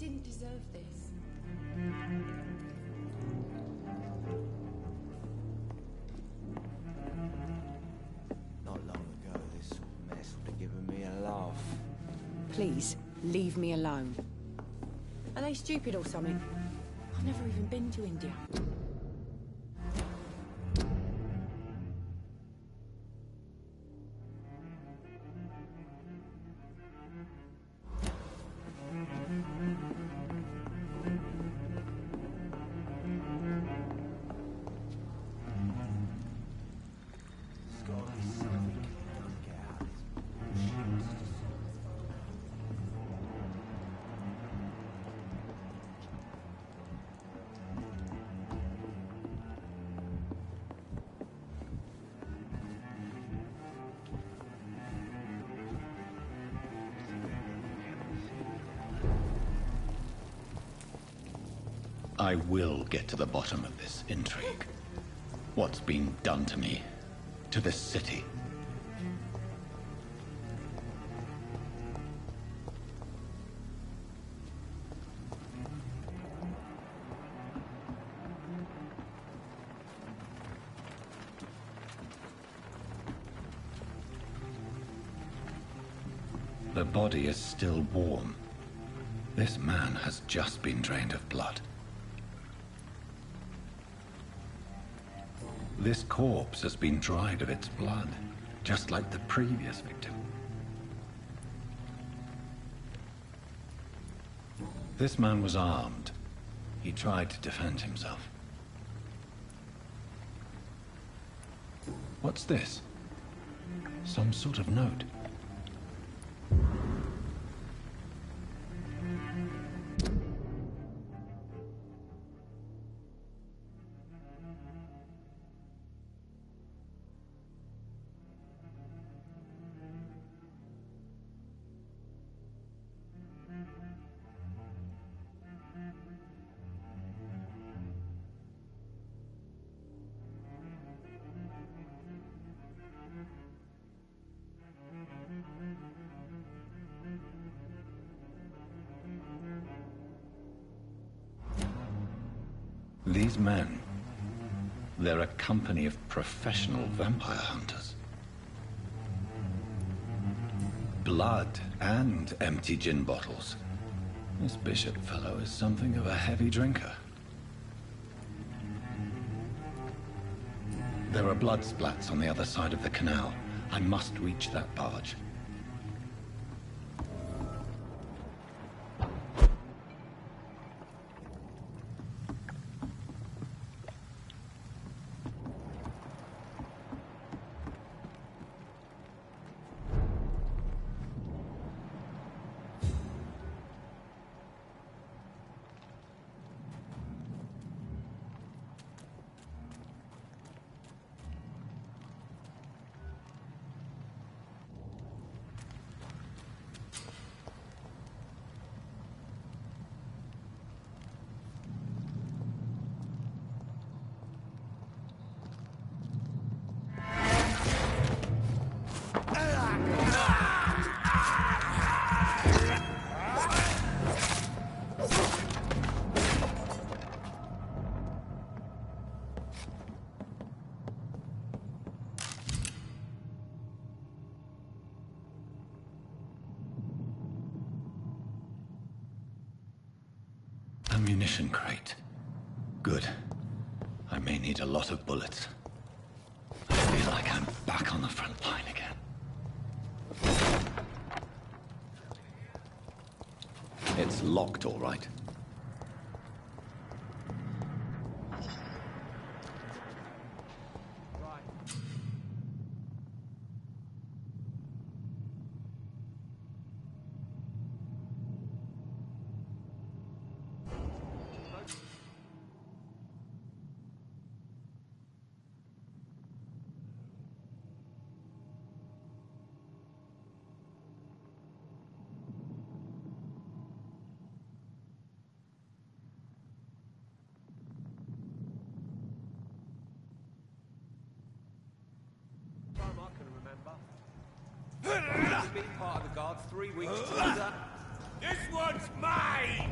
didn't deserve this. Not long ago, this sort of mess would have given me a laugh. Please, leave me alone. Are they stupid or something? I've never even been to India. I will get to the bottom of this intrigue. What's been done to me, to this city. The body is still warm. This man has just been drained of blood. This corpse has been dried of its blood, just like the previous victim. This man was armed. He tried to defend himself. What's this? Some sort of note. These men, they're a company of professional vampire hunters. Blood and empty gin bottles. This Bishop fellow is something of a heavy drinker. There are blood splats on the other side of the canal. I must reach that barge. Ammunition crate. Good. I may need a lot of bullets. I feel like I'm back on the front line again. It's locked, all right. Been part of the guard 3 weeks to that. This one's mine!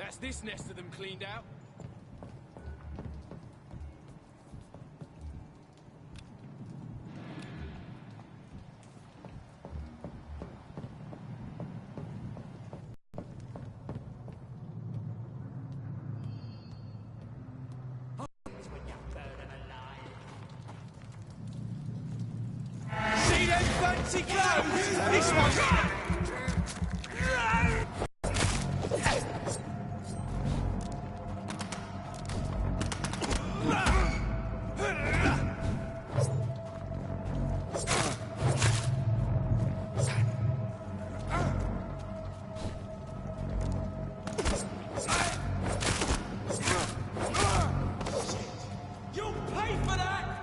That's this nest of them cleaned out. See them fancy clothes? This one's... You'll pay for that!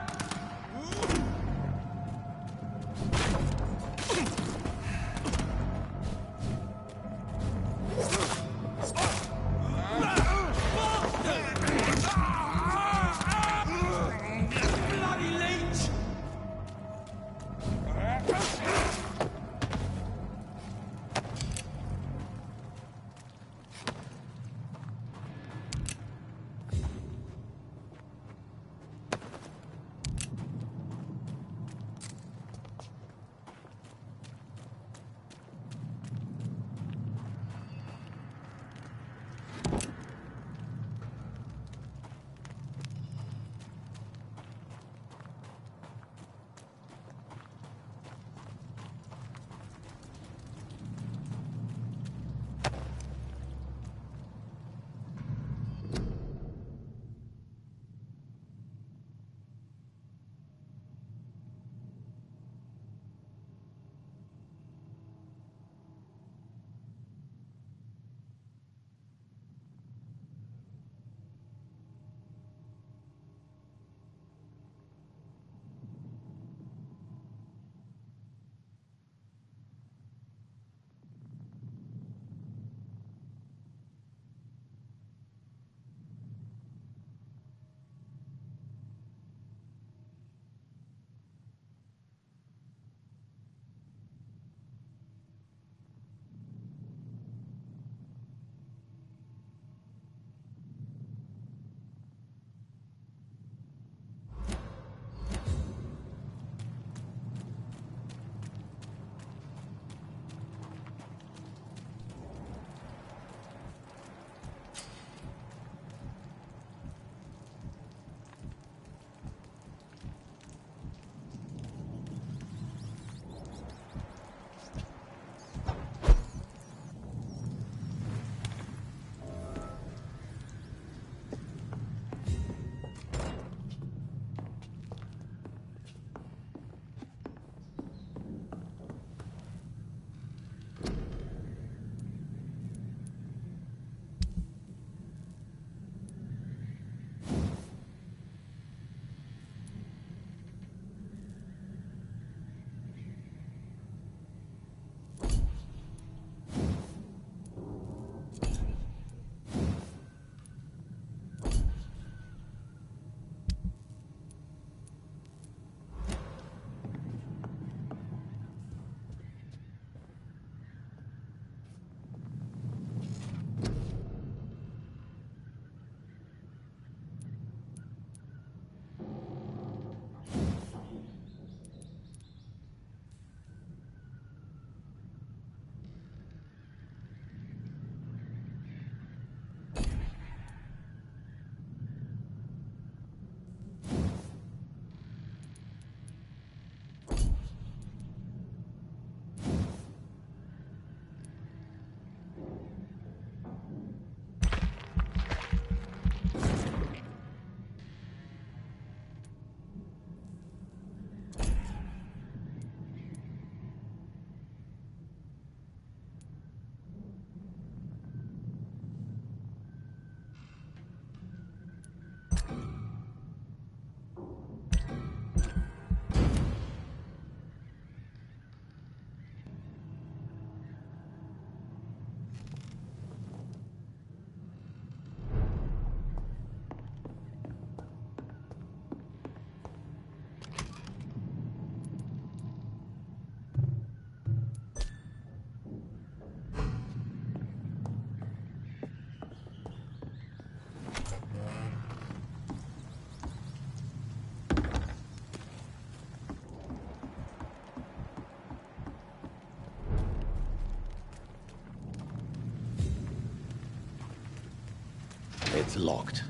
It's locked.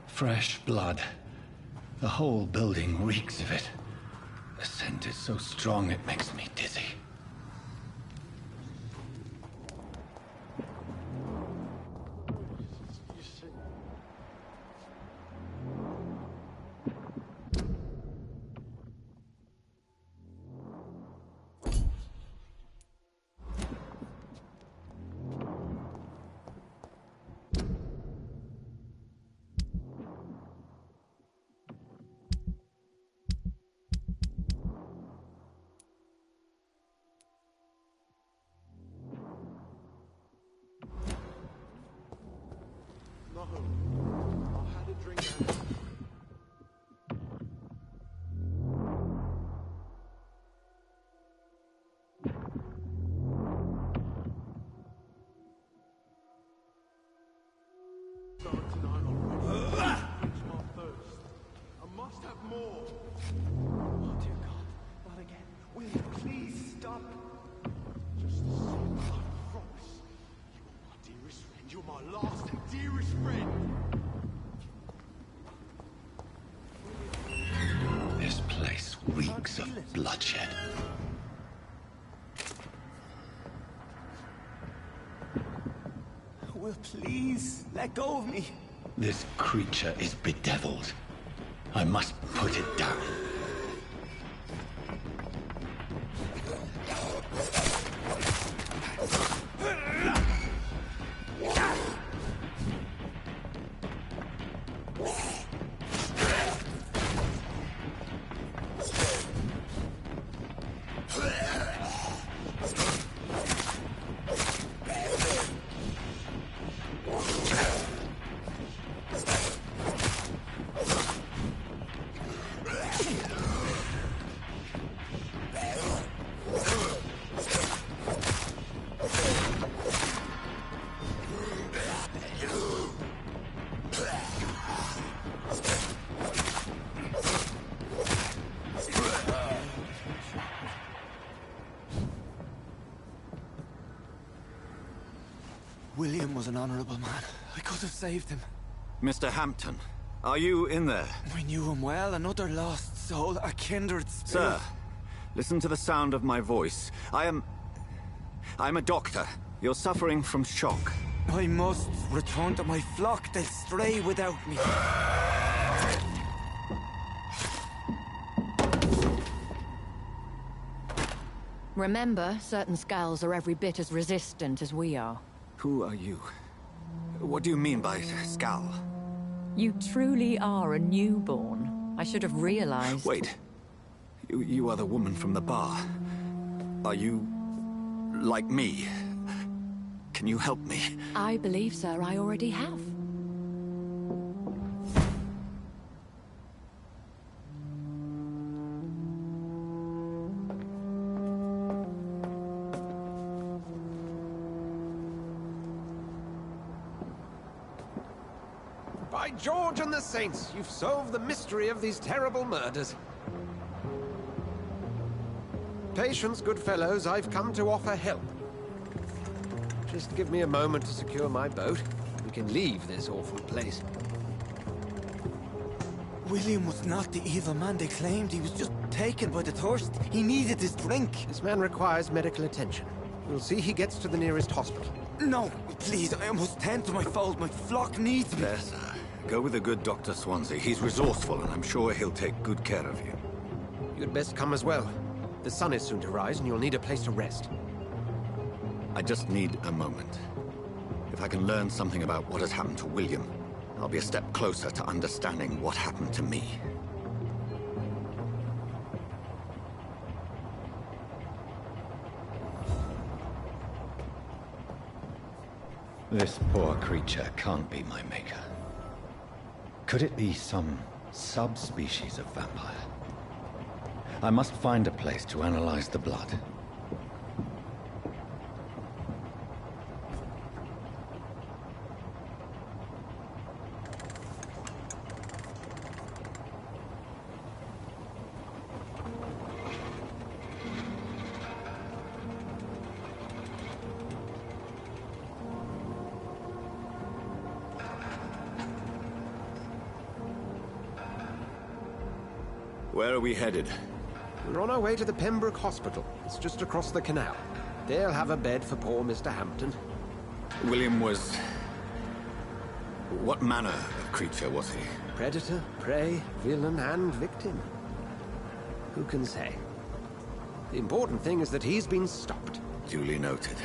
Fresh blood. The whole building reeks of it. The scent is so strong it makes me dizzy. This place reeks of bloodshed. Will, please, let go of me. This creature is bedeviled. I must put it down. William was an honorable man. I could have saved him. Mr. Hampton, are you in there? We knew him well, another lost soul, a kindred spirit. Sir, listen to the sound of my voice. I'm a doctor. You're suffering from shock. I must return to my flock. They'll stray without me. Remember, certain skulls are every bit as resistant as we are. Who are you? What do you mean by Skal? You truly are a newborn. I should have realized. Wait. You are the woman from the bar. Are you... like me? Can you help me? I believe, sir, I already have. By George and the Saints, you've solved the mystery of these terrible murders. Patience, good fellows, I've come to offer help. Just give me a moment to secure my boat. We can leave this awful place. William was not the evil man they claimed. He was just taken by the thirst. He needed his drink. This man requires medical attention. We'll see he gets to the nearest hospital. No, please, I must tend to my fold. My flock needs me. Yes, sir. Go with the good Dr. Swansea. He's resourceful, and I'm sure he'll take good care of you. You'd best come as well. The sun is soon to rise, and you'll need a place to rest. I just need a moment. If I can learn something about what has happened to William, I'll be a step closer to understanding what happened to me. This poor creature can't be my maker. Could it be some subspecies of vampire? I must find a place to analyze the blood. Where are we headed? We're on our way to the Pembroke Hospital. It's just across the canal. They'll have a bed for poor Mr. Hampton. William was... What manner of creature was he? Predator, prey, villain, and victim. Who can say? The important thing is that he's been stopped. Duly noted.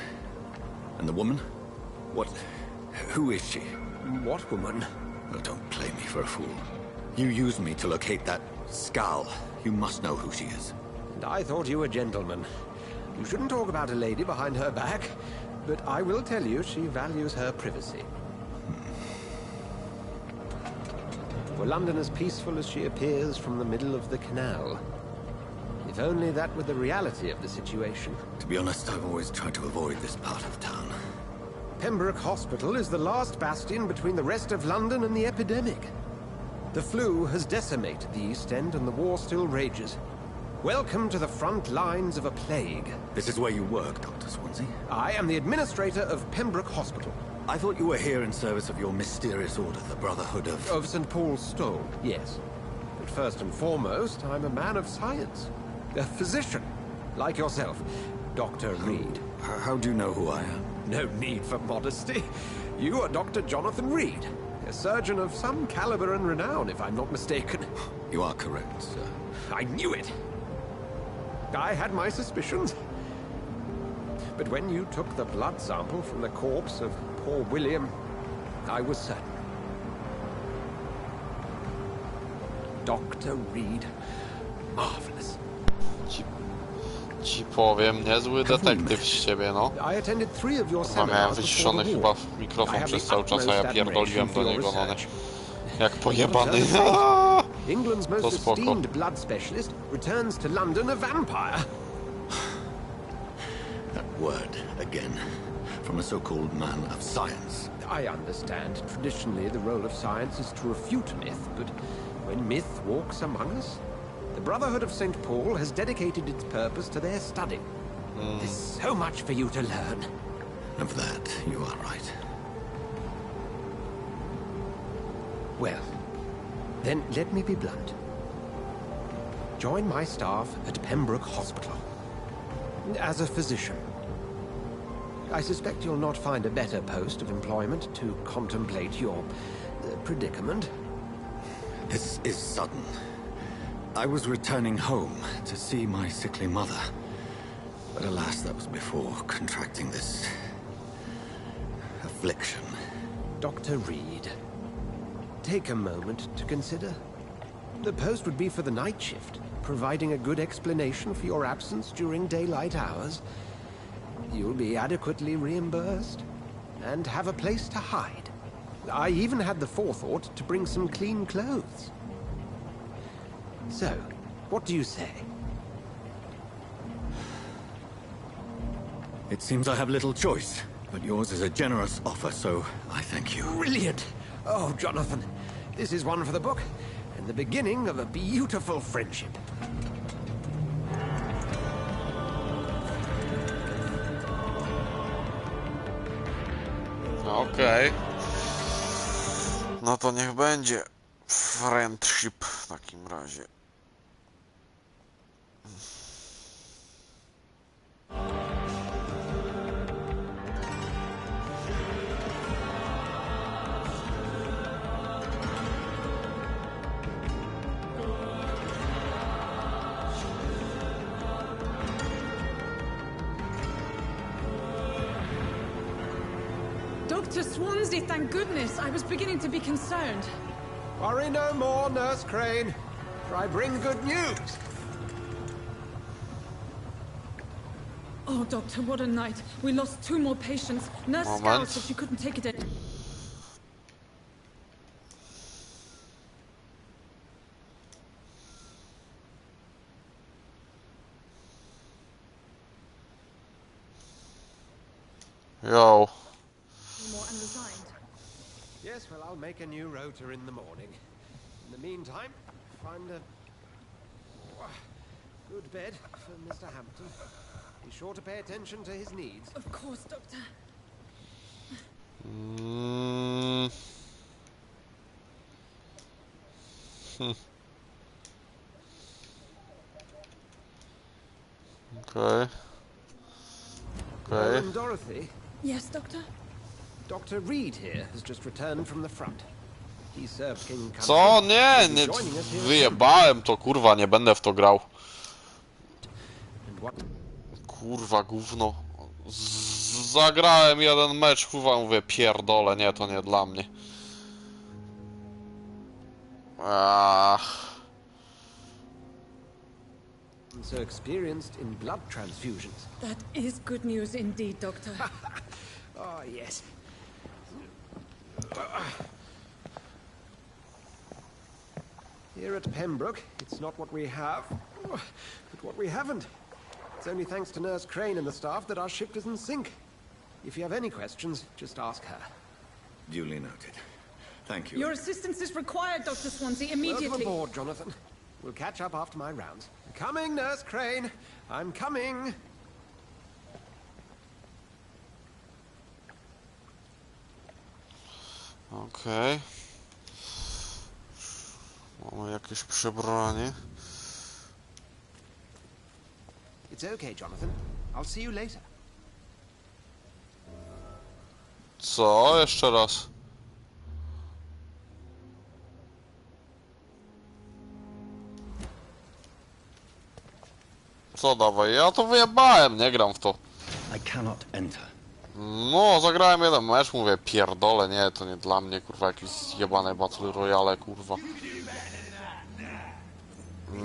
And the woman? What... Who is she? What woman? Oh, don't play me for a fool. You used me to locate that skull. You must know who she is. And I thought you a gentleman. You shouldn't talk about a lady behind her back, but I will tell you she values her privacy. Were London as peaceful as she appears from the middle of the canal? If only that were the reality of the situation. To be honest, I've always tried to avoid this part of town. Pembroke Hospital is the last bastion between the rest of London and the epidemic. The flu has decimated the East End and the war still rages. Welcome to the front lines of a plague. This is where you work, Dr. Swansea? I am the administrator of Pembroke Hospital. I thought you were here in service of your mysterious order, the Brotherhood of... Of St. Paul's Stole, yes. But first and foremost, I'm a man of science. A physician, like yourself, Dr. Reed. How do you know who I am? No need for modesty. You are Dr. Jonathan Reed, a surgeon of some caliber and renown, if I'm not mistaken. You are correct, sir. I knew it! I had my suspicions. But when you took the blood sample from the corpse of poor William, I was certain. Dr. Reed. Marvelous. Ci powiem, niezły detektyw z ciebie, no. I attended 3 of your Chyba miałem seminars wyciszony before the chyba war. mikrofon I przez have cały the czas, a ja utmost pierdoliłem do admiration niego, for no your nie. research. Jak pojebany. England's most To spoko. esteemed blood specialist returns to London a vampire. That word, again. From a so-called man of science. I understand. Traditionally, the role of science is to refute myth, but when myth walks among us, the Brotherhood of St. Paul has dedicated its purpose to their study. There's so much for you to learn. Of that, you are right. Well, then let me be blunt. Join my staff at Pembroke Hospital. As a physician. I suspect you'll not find a better post of employment to contemplate your predicament. This is sudden. I was returning home to see my sickly mother. But alas, that was before contracting this... affliction. Dr. Reed, take a moment to consider. The post would be for the night shift, providing a good explanation for your absence during daylight hours. You'll be adequately reimbursed, and have a place to hide. I even had the forethought to bring some clean clothes. So, what do you say? It seems I have little choice, but yours is a generous offer, so I thank you. Brilliant! Oh, Jonathan, this is one for the book, and the beginning of a beautiful friendship. Okej. No to niech będzie friendship w takim razie. Dr. Swansea, thank goodness. I was beginning to be concerned. Worry no more, Nurse Crane, for I bring good news. Oh, Doctor, what a night. We lost 2 more patients. Nurse Scout Moment. said she couldn't take it in. Yo. More and resigned. Yes, well, I'll make a new rota in the morning. In the meantime, find a good bed for Mr. Hampton. Be sure to pay attention to his needs. Of course, Doctor. Okej. Okej. Dorothy, Yes, Doctor? Dr. Reed here has just returned from the front. He served King Country. Co? Nie, He'll be nie. joining us here Wyjebałem to, kurwa, nie będę w to grał. And what... Kurwa, gówno. Zagrałem jeden mecz, kurwa, mówię, pierdolę, nie, to nie dla mnie. So experienced in blood transfusions. That is good news indeed, Doctor. Oh, yes. Here at Pembroke, it's not what we have, but what we haven't. It's only thanks to Nurse Crane and the staff that our ship doesn't sink. If you have any questions, just ask her. Duly noted. Thank you. Your assistance is required, Dr. Swansea, immediately. Welcome aboard, Jonathan. We'll catch up after my rounds. Coming, Nurse Crane. I'm coming. Okej. Mamy jakieś przebranie. It's okay, Jonathan. I'll see you later. Co? Jeszcze raz. Co dawaj? Ja to wyjebałem, nie gram w to. I cannot enter. No, zagrałem jeden mecz, mówię, pierdolę, nie, to nie dla mnie, kurwa, jakieś zjebane Battle Royale, kurwa.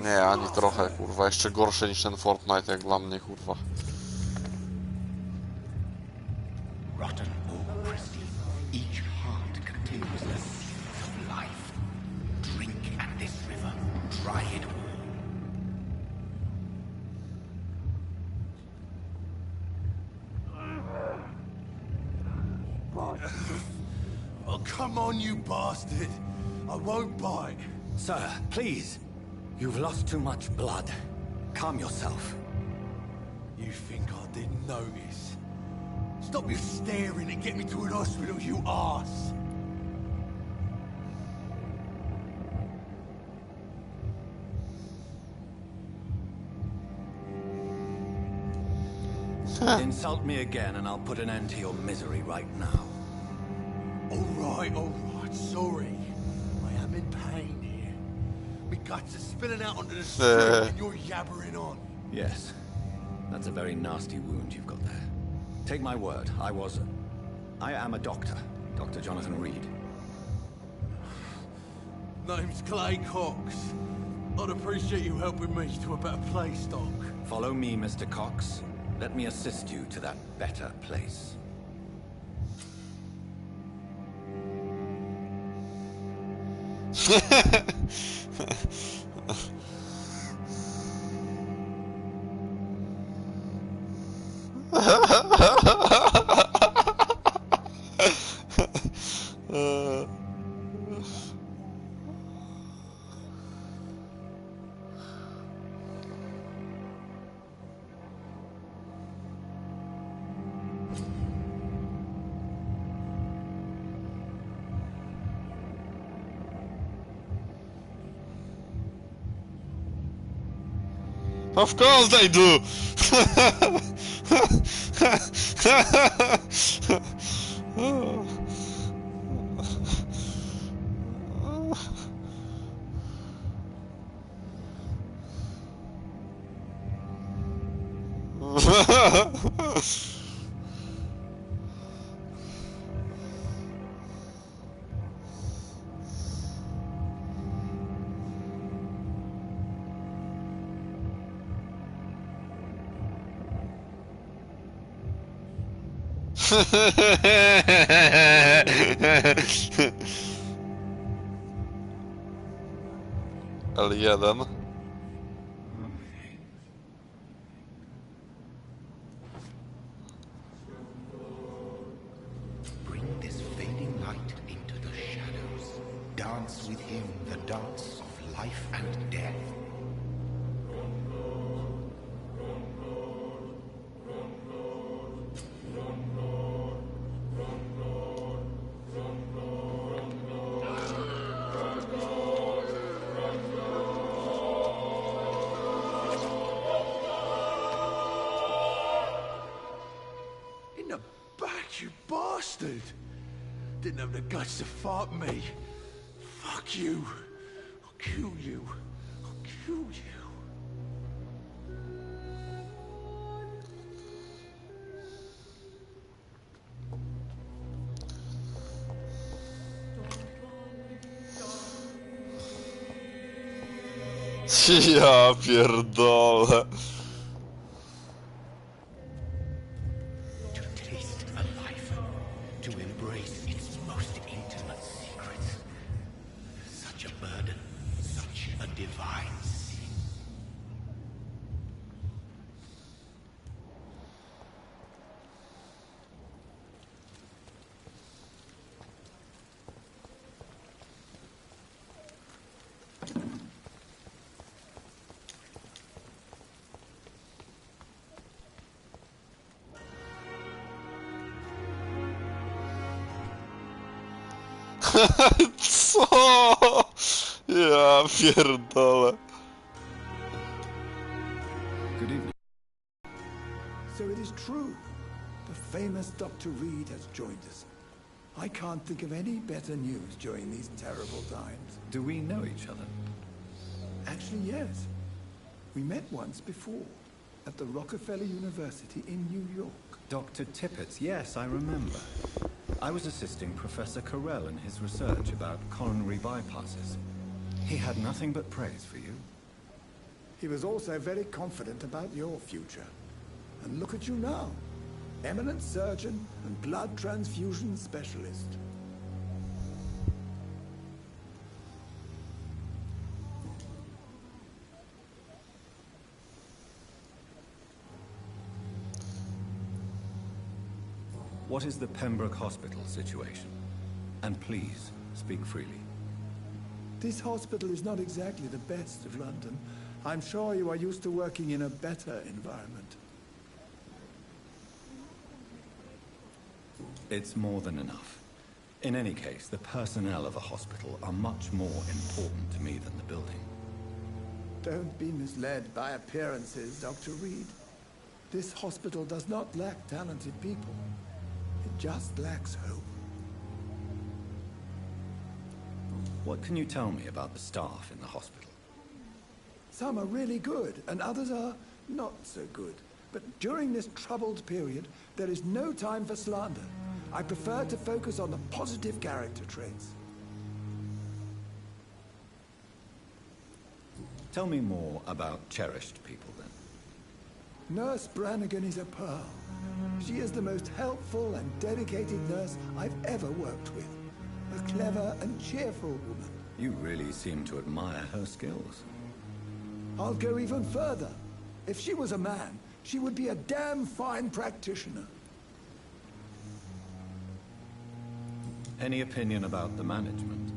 Nie, ani trochę, kurwa, jeszcze gorsze niż ten Fortnite, jak dla mnie, kurwa. Rotten or crispy, each heart contains the seeds of life. Drink at this river, dry it all. Oh, come on, you bastard. I won't bite. Sir, please. You've lost too much blood. Calm yourself. You think I didn't notice? Stop your staring and get me to an hospital, you arse. Insult me again and I'll put an end to your misery right now. All right, sorry. I am in pain here. My guts are spilling out onto the street and you're yabbering on. Yes. That's a very nasty wound you've got there. Take my word, I am a doctor. Dr. Jonathan Reed. Name's Clay Cox. I'd appreciate you helping me to a better place, Doc. Follow me, Mr. Cox. Let me assist you to that better place. Of course they do! L1. Bring this fading light into the shadows. Dance with him the dance of life and death. bastard! Didn't have the guts to fight me. Fuck you. I'll kill you. I'll kill you. Ja pierdolę. To taste a life, to embrace its most intimate secrets. Such a burden, such a divine sin. Co? Ja pierdolę. Good evening. So it is true. The famous Dr. Reed has joined us. I can't think of any better news during these terrible times. Do we know each other? Actually, yes. We met once before, at the Rockefeller University in New York. Dr. Tippett, yes, I remember. I was assisting Professor Carell in his research about coronary bypasses. He had nothing but praise for you. He was also very confident about your future. And look at you now. Eminent surgeon and blood transfusion specialist. What is the Pembroke Hospital situation? And please, speak freely. This hospital is not exactly the best of London. I'm sure you are used to working in a better environment. It's more than enough. In any case, the personnel of a hospital are much more important to me than the building. Don't be misled by appearances, Dr. Reed. This hospital does not lack talented people. It just lacks hope. What can you tell me about the staff in the hospital? Some are really good, and others are not so good. But during this troubled period, there is no time for slander. I prefer to focus on the positive character traits. Tell me more about cherished people, then. Nurse Brannigan is a pearl. She is the most helpful and dedicated nurse I've ever worked with. A clever and cheerful woman. You really seem to admire her skills. I'll go even further. If she was a man, she would be a damn fine practitioner. Any opinion about the management?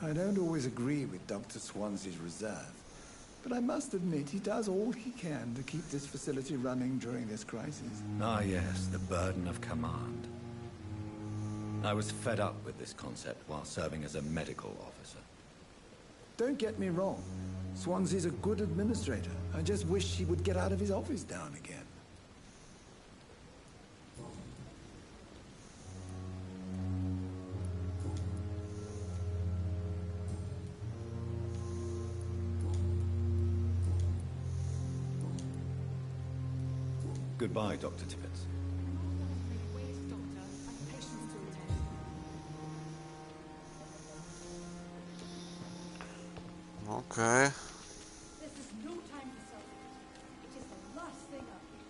I don't always agree with Dr. Swansea's reserve, but I must admit he does all he can to keep this facility running during this crisis. Ah, yes, the burden of command. I was fed up with this concept while serving as a medical officer. Don't get me wrong. Swansea's a good administrator. I just wish he would get out of his office down again. Goodbye, Dr. Tippett. Okej. This is no time to celebrate. It is the last thing up here.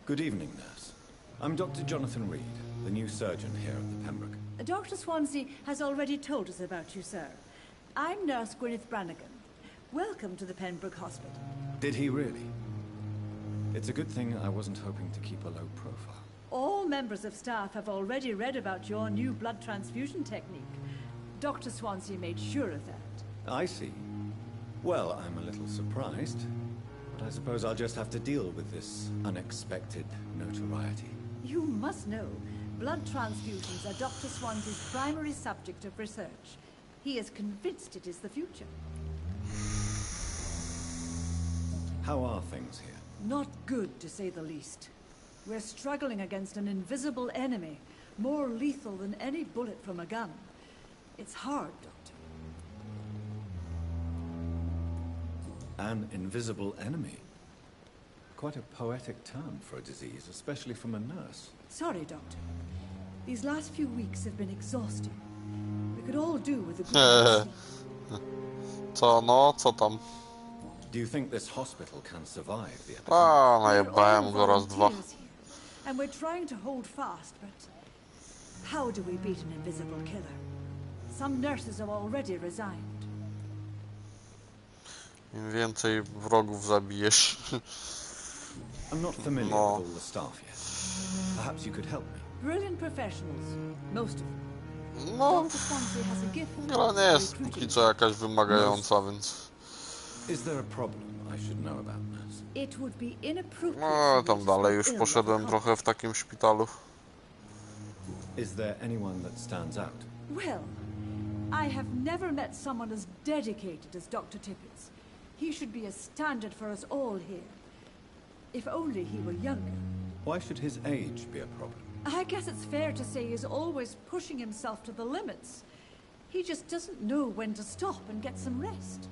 Good evening, nurse. I'm Dr. Jonathan Reed, the new surgeon here at the Pembroke. Dr. Swansea has already told us about you, sir. I'm Nurse Gwyneth Brannigan. Welcome to the Pembroke Hospital. Did he really? It's a good thing I wasn't hoping to keep a low profile. All members of staff have already read about your new blood transfusion technique. Dr. Swansea made sure of that. I see. Well, I'm a little surprised, but I suppose I'll just have to deal with this unexpected notoriety. You must know, blood transfusions are Dr. Swansea's primary subject of research. He is convinced it is the future. How are things here? Not good, to say the least. We're struggling against an invisible enemy, more lethal than any bullet from a gun. It's hard, Doctor. An invisible enemy? Quite a poetic term for a disease, especially from a nurse. Sorry, Doctor. These last few weeks have been exhausting. We could all do with a good night's sleep. Co no? Co tam? Do you think this hospital can survive the epidemic? A, We're najebałem all go raz, dwa. volunteers here, and we're trying to hold fast, but how do we beat an invisible killer? Some nurses have already resigned. Im więcej wrogów zabijesz. I'm not familiar No. with all the staff yet. Perhaps you could help me. Brilliant professionals, most of them. No, Dr. Swansea has a gift gra nie jest póki recruiting. co jakaś wymagająca, więc... Is there a problem I should know about, nurse? It would be inappropriate No, for me tam to dalej speak już ill of the poszedłem company. trochę w takim szpitalu. Is there anyone that stands out? Well, I have never met someone as dedicated as Dr. Tippett. He should be a standard for us all here. If only he were younger. Why should his age be a problem? I guess it's fair to say he's always pushing himself to the limits. He just doesn't know when to stop and get some rest.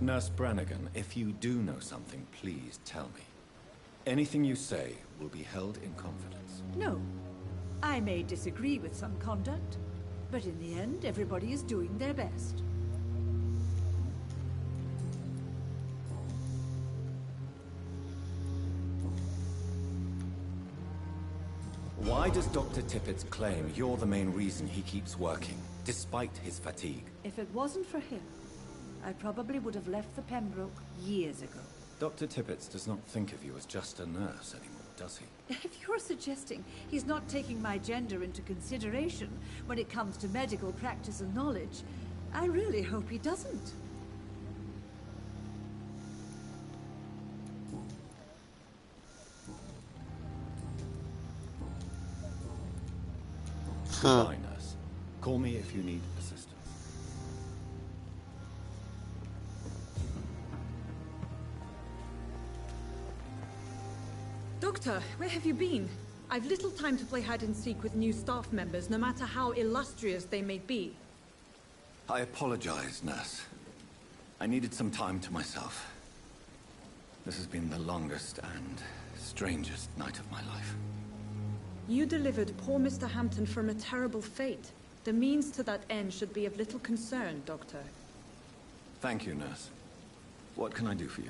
Nurse Brannigan, if you do know something, please tell me. Anything you say will be held in confidence. No. I may disagree with some conduct, but in the end, everybody is doing their best. Why does Dr. Tippett claim you're the main reason he keeps working, despite his fatigue? If it wasn't for him, I probably would have left the Pembroke years ago. Dr. Tippett does not think of you as just a nurse anymore, does he? If you're suggesting he's not taking my gender into consideration when it comes to medical practice and knowledge, I really hope he doesn't. Goodbye, nurse. Call me if you need assistance. Doctor, where have you been? I've little time to play hide and seek with new staff members, no matter how illustrious they may be. I apologize, nurse. I needed some time to myself. This has been the longest and strangest night of my life. You delivered poor Mr. Hampton from a terrible fate. The means to that end should be of little concern, Doctor. Thank you, nurse. What can I do for you?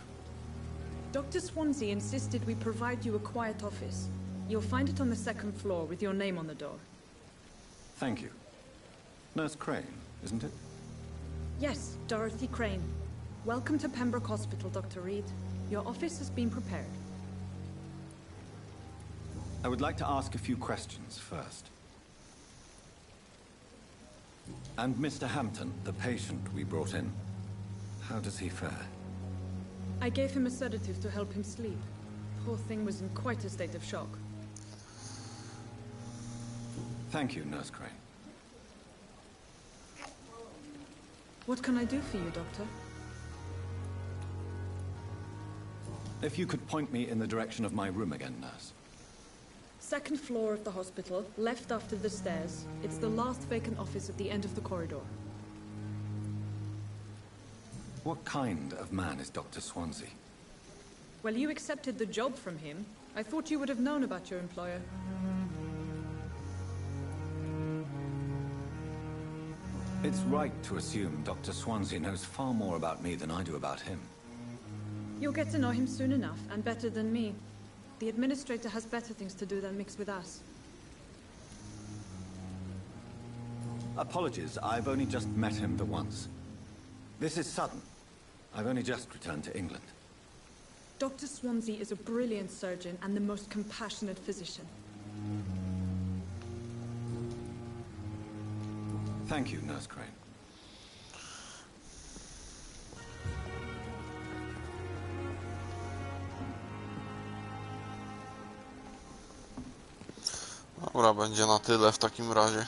Dr. Swansea insisted we provide you a quiet office. You'll find it on the second floor with your name on the door. Thank you. Nurse Crane, isn't it? Yes, Dorothy Crane. Welcome to Pembroke Hospital, Dr. Reed. Your office has been prepared. I would like to ask a few questions first. And Mr. Hampton, the patient we brought in, how does he fare? I gave him a sedative to help him sleep. Poor thing was in quite a state of shock. Thank you, Nurse Crane. What can I do for you, Doctor? If you could point me in the direction of my room again, nurse. Second floor of the hospital, left after the stairs. It's the last vacant office at the end of the corridor. What kind of man is Dr. Swansea? Well, you accepted the job from him. I thought you would have known about your employer. It's right to assume Dr. Swansea knows far more about me than I do about him. You'll get to know him soon enough, and better than me. The administrator has better things to do than mix with us. Apologies, I've only just met him the once. This is sudden. I've only just returned to England. Dr. Swansea is a brilliant surgeon and the most compassionate physician. Thank you, Nurse Crane. Dobra, będzie na tyle w takim razie.